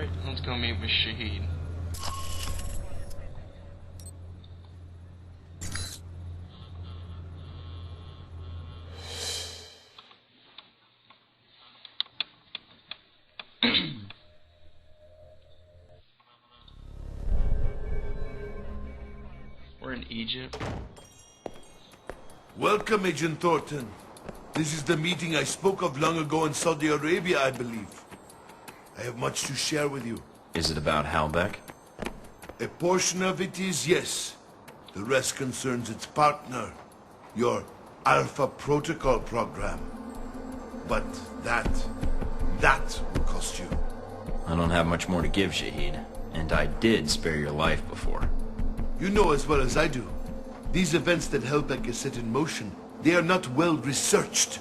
Alright, let's go meet with Shahid. We're in Egypt. Welcome, Agent Thornton. This is the meeting I spoke of long ago in Saudi Arabia, I believe. I have much to share with you. Is it about Halbeck? A portion of it is, yes. The rest concerns its partner, your Alpha Protocol program. But that will cost you. I don't have much more to give, Shahid. And I did spare your life before. You know as well as I do. These events that Halbeck has set in motion, they are not well researched.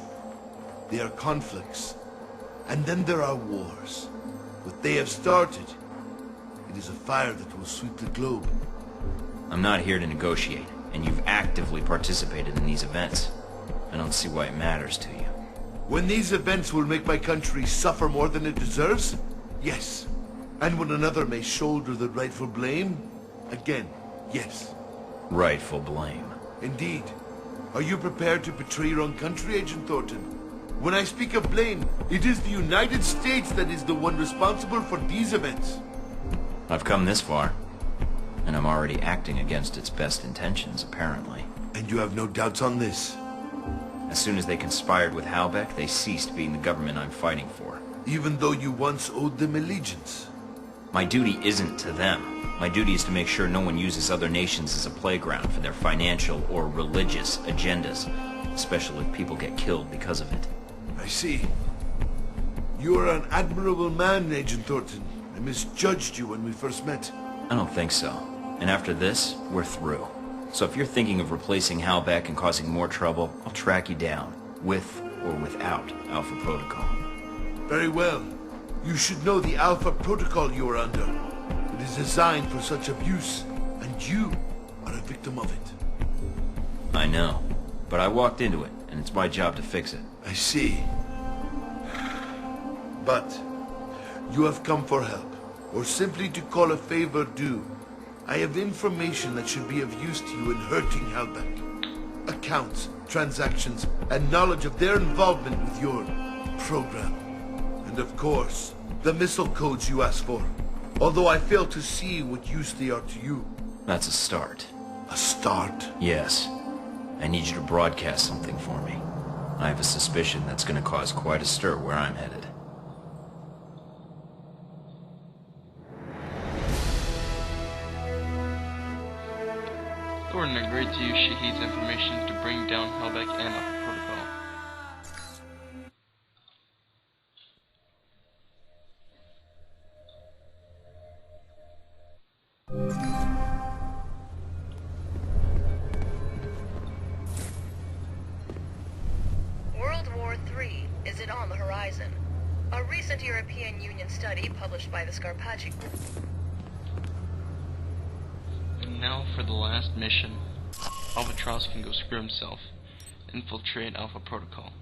They are conflicts. And then there are wars. What they have started, it is a fire that will sweep the globe. I'm not here to negotiate, and you've actively participated in these events. I don't see why it matters to you. When these events will make my country suffer more than it deserves? Yes. And when another may shoulder the rightful blame? Again, yes. Rightful blame. Indeed. Are you prepared to betray your own country, Agent Thornton? When I speak of blame, it is the United States that is the one responsible for these events. I've come this far, and I'm already acting against its best intentions, apparently. And you have no doubts on this? As soon as they conspired with Halbeck, they ceased being the government I'm fighting for. Even though you once owed them allegiance? My duty isn't to them. My duty is to make sure no one uses other nations as a playground for their financial or religious agendas, especially if people get killed because of it. I see. You are an admirable man, Agent Thornton. I misjudged you when we first met. I don't think so. And after this, we're through. So if you're thinking of replacing Halbeck and causing more trouble, I'll track you down, with or without Alpha Protocol. Very well. You should know the Alpha Protocol you are under. It is designed for such abuse, and you are a victim of it. I know, but I walked into it, and it's my job to fix it. I see. But you have come for help, or simply to call a favor due. I have information that should be of use to you in hurting Halbeck. Accounts, transactions, and knowledge of their involvement with your program. And of course, the missile codes you asked for. Although I fail to see what use they are to you. That's a start. A start? Yes. I need you to broadcast something for me. I have a suspicion that's going to cause quite a stir where I'm headed. Gordon agreed to use Shahid's information to bring down Halbeck and Alpha Protocol. World War III, is it on the horizon? A recent European Union study published by the Scarpaggi Group. And now for the last mission. Albatross can go screw himself. Infiltrate Alpha Protocol.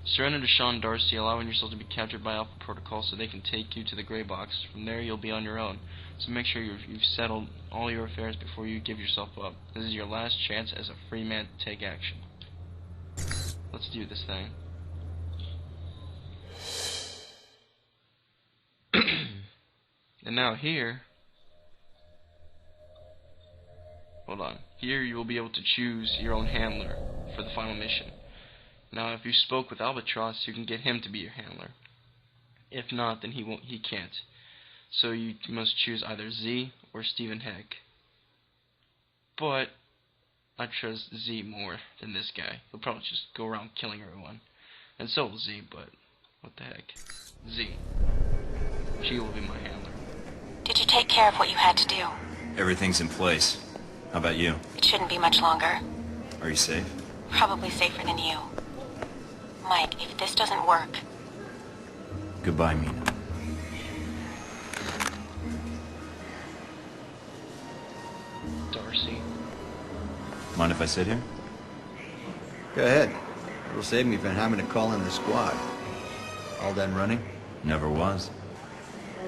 Surrender to Sean Darcy, allowing yourself to be captured by Alpha Protocol so they can take you to the Grey Box. From there you'll be on your own. So make sure you've settled all your affairs before you give yourself up. This is your last chance as a free man to take action. Let's do this thing. And now here... Hold on. Here you will be able to choose your own handler for the final mission. Now if you spoke with Albatross, you can get him to be your handler. If not, then he can't. So you must choose either Z or Stephen Heck. But I trust Z more than this guy. He'll probably just go around killing everyone. And so will Z, but what the heck. Z. She will be my handler. Did you take care of what you had to do? Everything's in place. How about you? It shouldn't be much longer. Are you safe? Probably safer than you. Mike, if this doesn't work... Goodbye, Mina. Darcy. Mind if I sit here? Go ahead. It'll save me from having to call in the squad. All done running? Never was.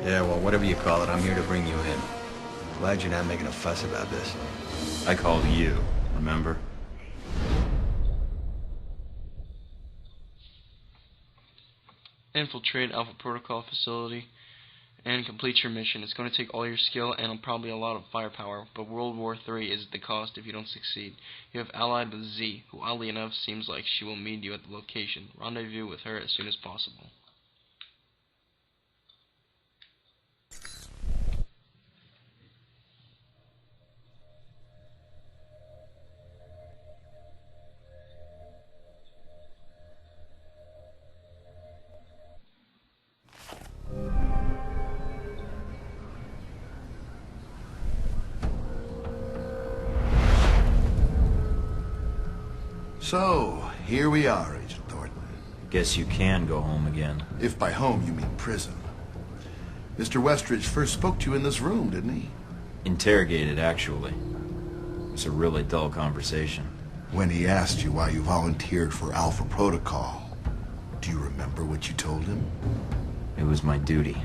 Yeah, well, whatever you call it, I'm here to bring you in. Glad you're not making a fuss about this. I called you, remember? Infiltrate Alpha Protocol facility and complete your mission. It's going to take all your skill and probably a lot of firepower, but World War III is the cost if you don't succeed. You have allied with Z, who oddly enough seems like she will meet you at the location. Rendezvous with her as soon as possible. So, here we are, Agent Thornton. Guess you can go home again. If by home you mean prison. Mr. Westridge first spoke to you in this room, didn't he? Interrogated, actually. It was a really dull conversation. When he asked you why you volunteered for Alpha Protocol, do you remember what you told him? It was my duty.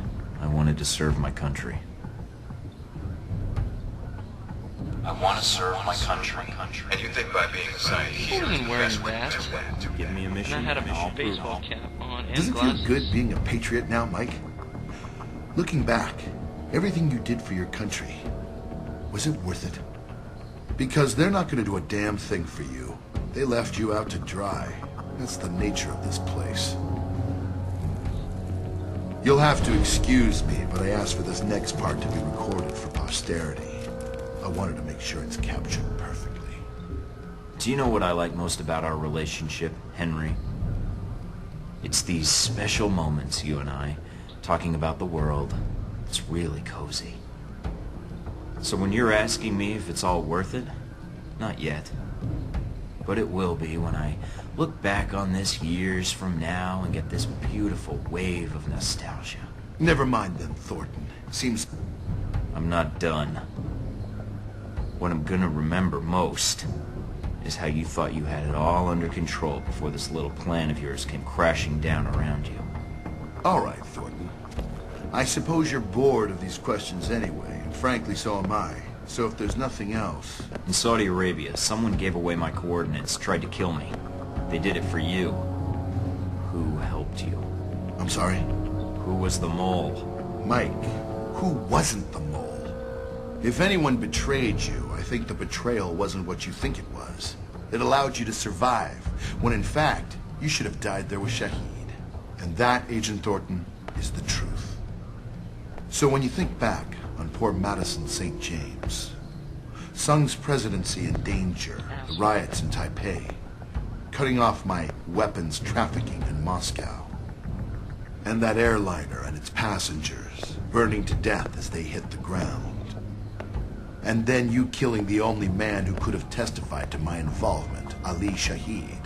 I wanted to serve my country. I want to serve my country. And you think by being assigned here wasn't to wearing best way that. to do that? Give me a And mission, I had and I'll a prove baseball it. cap on and Does it glasses. feel good being a patriot now, Mike? Looking back, everything you did for your country, was it worth it? Because they're not going to do a damn thing for you. They left you out to dry. That's the nature of this place. You'll have to excuse me, but I asked for this next part to be recorded for posterity. I wanted to make sure it's captured perfectly. Do you know what I like most about our relationship, Henry? It's these special moments, you and I, talking about the world. It's really cozy. So when you're asking me if it's all worth it, not yet. But it will be when I look back on this years from now and get this beautiful wave of nostalgia. Never mind then, Thornton. Seems... I'm not done. What I'm gonna remember most is how you thought you had it all under control before this little plan of yours came crashing down around you. All right, Thornton. I suppose you're bored of these questions anyway, and frankly, so am I. So if there's nothing else... In Saudi Arabia, someone gave away my coordinates, tried to kill me. They did it for you. Who helped you? I'm sorry? Who was the mole? Mike, who wasn't the mole? If anyone betrayed you, I think the betrayal wasn't what you think it was. It allowed you to survive, when in fact, you should have died there with Shahid. And that, Agent Thornton, is the truth. So when you think back on poor Madison St. James, Sung's presidency in danger, the riots in Taipei, cutting off my weapons trafficking in Moscow, and that airliner and its passengers burning to death as they hit the ground, and then you killing the only man who could have testified to my involvement, Ali Shahid.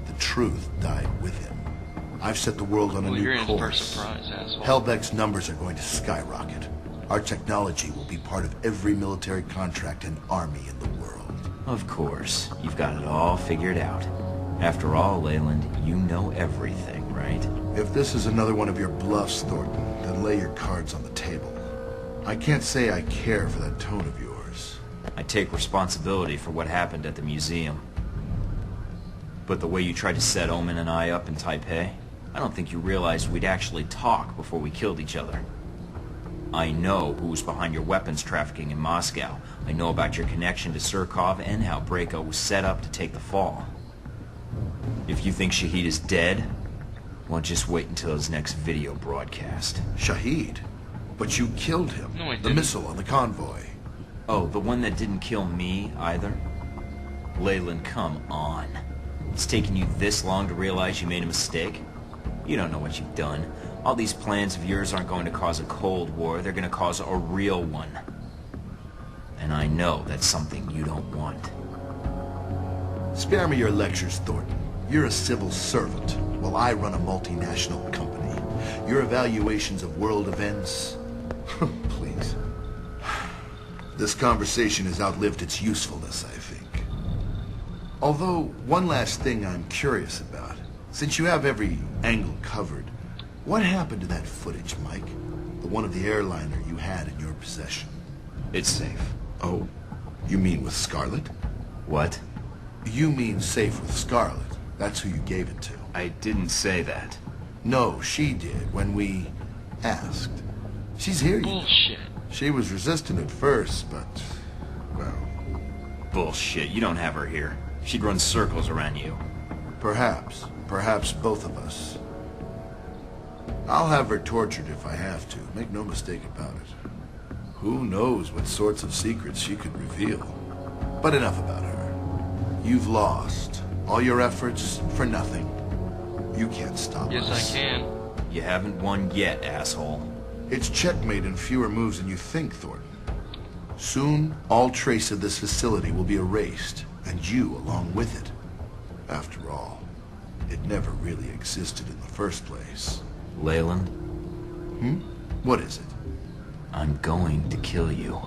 The truth died with him. I've set the world on a Well, you're new in for a course. surprise, asshole. Helbeck's numbers are going to skyrocket. Our technology will be part of every military contract and army in the world. Of course. You've got it all figured out. After all, Leyland, you know everything, right? If this is another one of your bluffs, Thornton, then lay your cards on the table. I can't say I care for that tone of yours. I take responsibility for what happened at the museum. But the way you tried to set Omen and I up in Taipei, I don't think you realized we'd actually talk before we killed each other. I know who's behind your weapons trafficking in Moscow. I know about your connection to Surkov and how Breako was set up to take the fall. If you think Shahid is dead, well, just wait until his next video broadcast. Shahid? But you killed him. No, I The didn't. missile on the convoy. Oh, the one that didn't kill me, either? Leyland, come on. It's taken you this long to realize you made a mistake? You don't know what you've done. All these plans of yours aren't going to cause a Cold War, they're going to cause a real one. And I know that's something you don't want. Spare me your lectures, Thornton. You're a civil servant, while I run a multinational company. Your evaluations of world events... Please. This conversation has outlived its usefulness, I think. Although, one last thing I'm curious about. Since you have every angle covered, what happened to that footage, Mike? The one of the airliner you had in your possession. It's safe. Oh, you mean with Scarlet? What? You mean safe with Scarlet. That's who you gave it to. I didn't say that. No, she did when we asked. She's here, you know. Bullshit. She was resistant at first, but, well, Bullshit, you don't have her here. She'd run circles around you. perhaps both of us. I'll have her tortured if I have to, make no mistake about it. Who knows what sorts of secrets she could reveal. But enough about her. You've lost. All your efforts for nothing. You can't stop Yes, us. I can. You haven't won yet, asshole. It's checkmate in fewer moves than you think, Thornton. Soon, all trace of this facility will be erased, and you along with it. After all, it never really existed in the first place. Leyland, What is it? I'm going to kill you.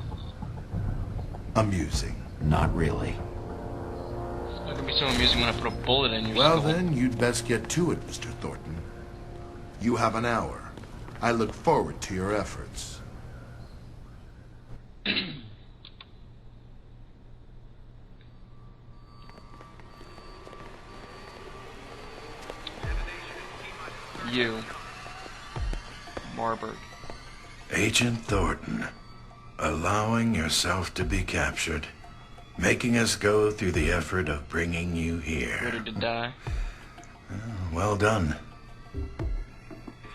Amusing. Not really. It's not gonna be so amusing when I put a bullet in your Well skull. then, you'd best get to it, Mr. Thornton. You have an hour. I look forward to your efforts. You. Marburg. Agent Thornton, allowing yourself to be captured, making us go through the effort of bringing you here. Ready to die. Well done.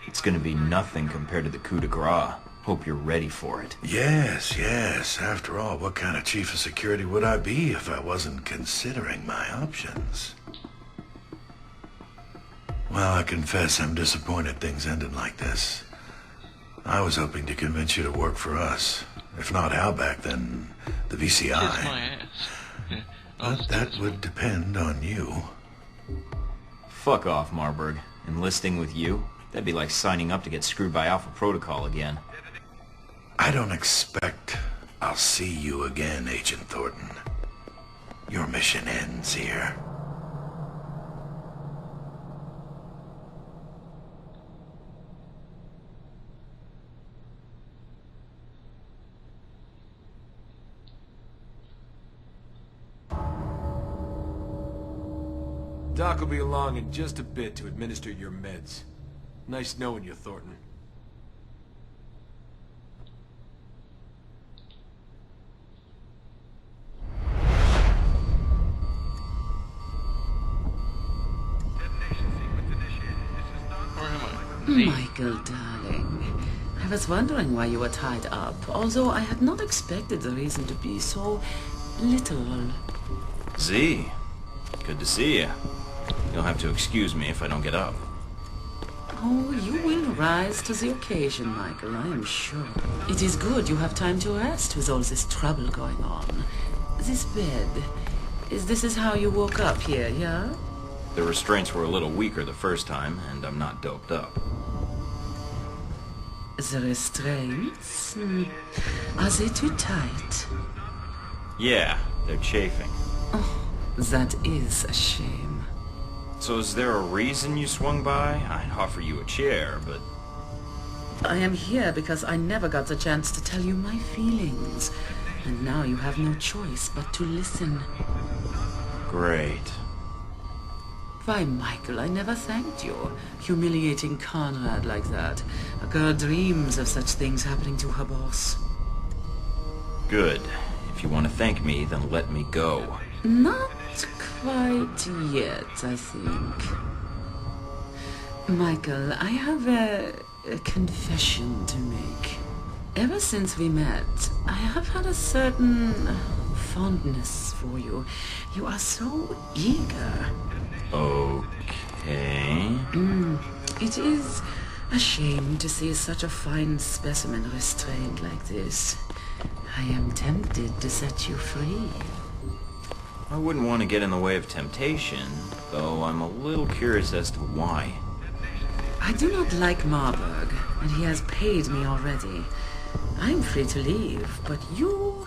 It's gonna be nothing compared to the coup de grace. Hope you're ready for it. Yes, yes. After all, what kind of chief of security would I be if I wasn't considering my options? Well, I confess I'm disappointed things ended like this. I was hoping to convince you to work for us. If not Halbeck, then the Kiss my VCI. ass. But that would depend on you. Fuck off, Marburg. Enlisting with you? That'd be like signing up to get screwed by Alpha Protocol again. I don't expect I'll see you again, Agent Thornton. Your mission ends here. Doc will be along in just a bit to administer your meds. Nice knowing you, Thornton. Where am I? Z. Michael, darling. I was wondering why you were tied up, although I had not expected the reason to be so literal. Z, good to see you. You'll have to excuse me if I don't get up. Oh, you will rise to the occasion, Michael, I am sure. It is good you have time to rest with all this trouble going on. This bed, this is how you woke up here, yeah? The restraints were a little weaker the first time, and I'm not doped up. The restraints? Are they too tight? Yeah, they're chafing. Oh, that is a shame. So is there a reason you swung by? I'd offer you a chair, but... I am here because I never got the chance to tell you my feelings. And now you have no choice but to listen. Great. Why, Michael, I never thanked you. Humiliating Conrad like that. A girl dreams of such things happening to her boss. Good. If you want to thank me, then let me go. Not quite yet, I think. Michael, I have a confession to make. Ever since we met, I have had a certain fondness for you. You are so eager. Okay. It is a shame to see such a fine specimen restrained like this. I am tempted to set you free. I wouldn't want to get in the way of temptation, though I'm a little curious as to why. I do not like Marburg, and he has paid me already. I'm free to leave, but you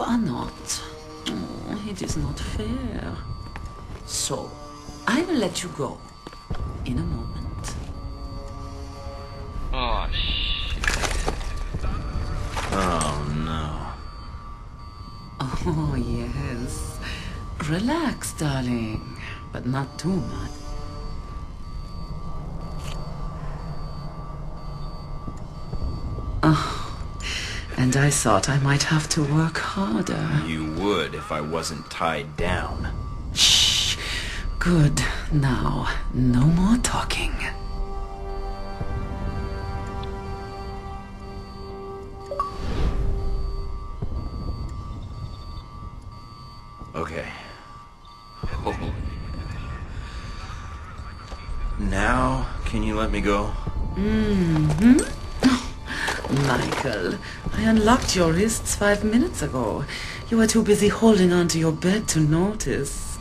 are not. Oh, it is not fair. So, I will let you go in a moment. Oh, shit. Oh, yes. Relax, darling. But not too much. Oh, and I thought I might have to work harder. You would if I wasn't tied down. Shh. Good. Now, no more talking. Okay. Oh. Now, can you let me go? Mm-hmm. Michael, I unlocked your wrists 5 minutes ago. You were too busy holding onto your bed to notice.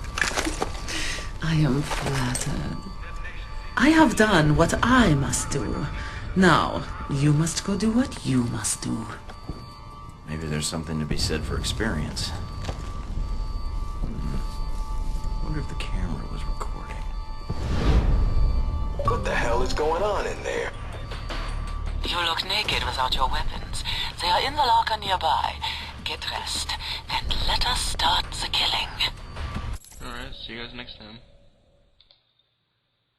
I am flattered. I have done what I must do. Now, you must go do what you must do. Maybe there's something to be said for experience. Wonder if the camera was recording. What the hell is going on in there? You look naked without your weapons. They are in the locker nearby. Get dressed, and let us start the killing. Alright, see you guys next time.